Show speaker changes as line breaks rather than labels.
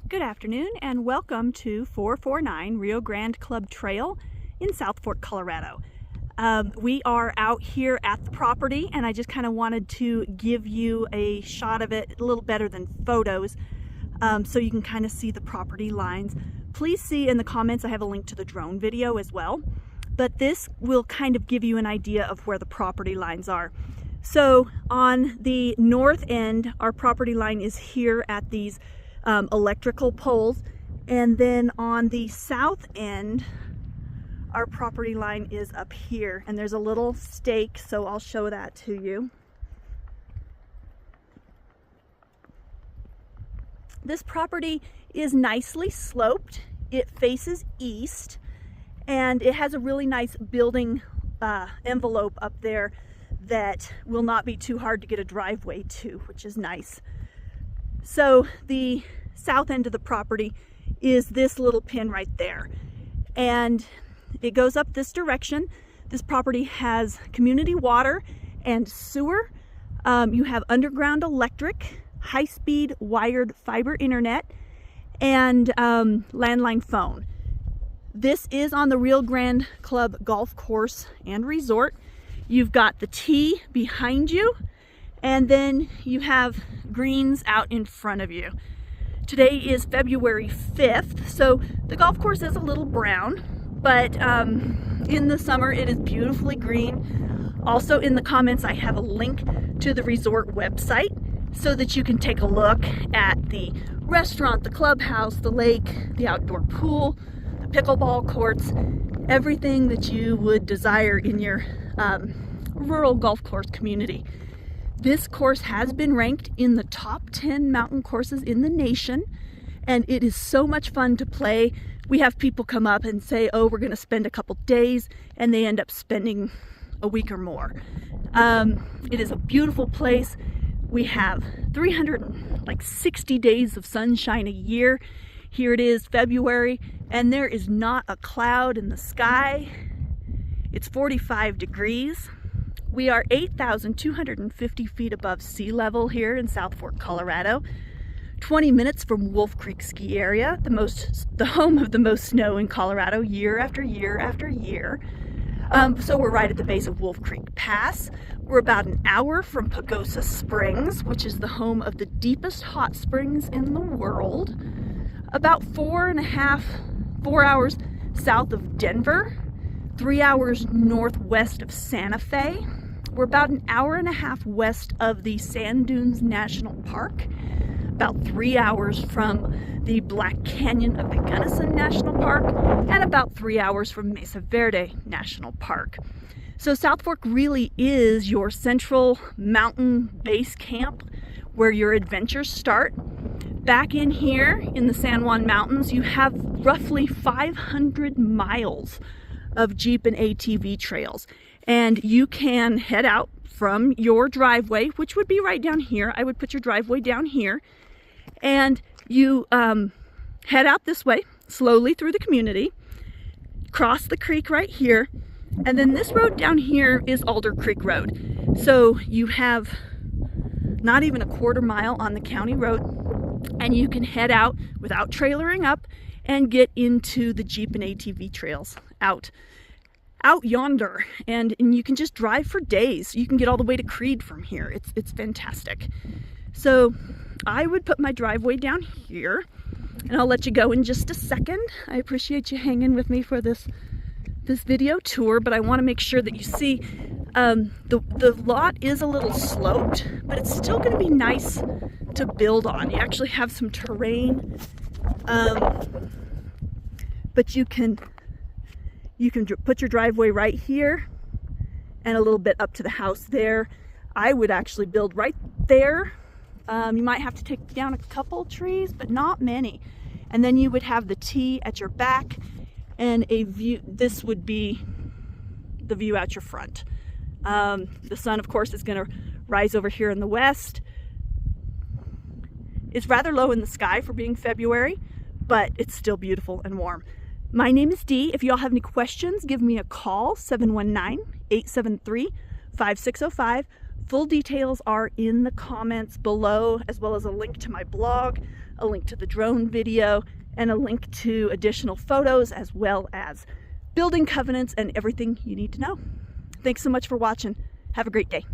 Good afternoon and welcome to 449 Rio Grande Club Trail in South Fork, Colorado. We are out here at the property and I just kind of wanted to give you a shot of it a little better than photos so you can kind of see the property lines. Please see in the comments I have a link to the drone video as well, but this will kind of give you an idea of where the property lines are. So on the north end, our property line is here at these electrical poles, and then on the south end our property line is up here, and there's a little stake, so I'll show that to you. This property is nicely sloped. It faces east and it has a really nice building envelope up there that will not be too hard to get a driveway to, which is nice. So the south end of the property is this little pin right there, and it goes up this direction. This property has community water and sewer. You have underground electric, high-speed wired fiber internet, and landline phone. This is on the Rio Grande Club Golf Course and Resort. You've got the tee behind you, and then you have greens out in front of you. Today is February 5th, so the golf course is a little brown, but in the summer it is beautifully green. Also in the comments I have a link to the resort website so that you can take a look at the restaurant, the clubhouse, the lake, the outdoor pool, the pickleball courts, everything that you would desire in your rural golf course community. This course has been ranked in the top 10 mountain courses in the nation, and it is so much fun to play. We have people come up and say, oh, we're going to spend a couple days, and they end up spending a week or more. It is a beautiful place. We have 360 days of sunshine a year. Here it is February, and there is not a cloud in the sky. It's 45 degrees. We are 8,250 feet above sea level here in South Fork, Colorado. 20 minutes from Wolf Creek Ski Area, the home of the most snow in Colorado year after year after year. So we're right at the base of Wolf Creek Pass. We're about an hour from Pagosa Springs, which is the home of the deepest hot springs in the world. About 4 hours south of Denver, 3 hours northwest of Santa Fe. We're about an hour and a half west of the Sand Dunes National Park, about 3 hours from the Black Canyon of the Gunnison National Park, and about 3 hours from Mesa Verde National Park. So South Fork really is your central mountain base camp where your adventures start. Back in here in the San Juan Mountains, you have roughly 500 miles of Jeep and ATV trails, and you can head out from your driveway, which would be right down here. I would put your driveway down here, and you head out this way slowly through the community, cross the creek right here, and then this road down here is Alder Creek Road. So you have not even a quarter mile on the county road, and you can head out without trailering up and get into the Jeep and ATV trails out yonder, and you can just drive for days. You can get all the way to Creed from here. It's fantastic. So I would put my driveway down here, and I'll let you go in just a second. I appreciate you hanging with me for this video tour, but I want to make sure that you see the lot is a little sloped, but it's still going to be nice to build on. You actually have some terrain, but you can put your driveway right here and a little bit up to the house there. I would actually build right there. You might have to take down a couple trees, but not many. And then you would have the tee at your back and a view. This would be the view out your front. The sun, of course, is going to rise over here in the west. It's rather low in the sky for being February, but it's still beautiful and warm. My name is Dee. If y'all have any questions, give me a call, 719-873-5605. Full details are in the comments below, as well as a link to my blog. a link to the drone video, and a link to additional photos, as well as building covenants and everything you need to know. Thanks so much for watching. Have a great day.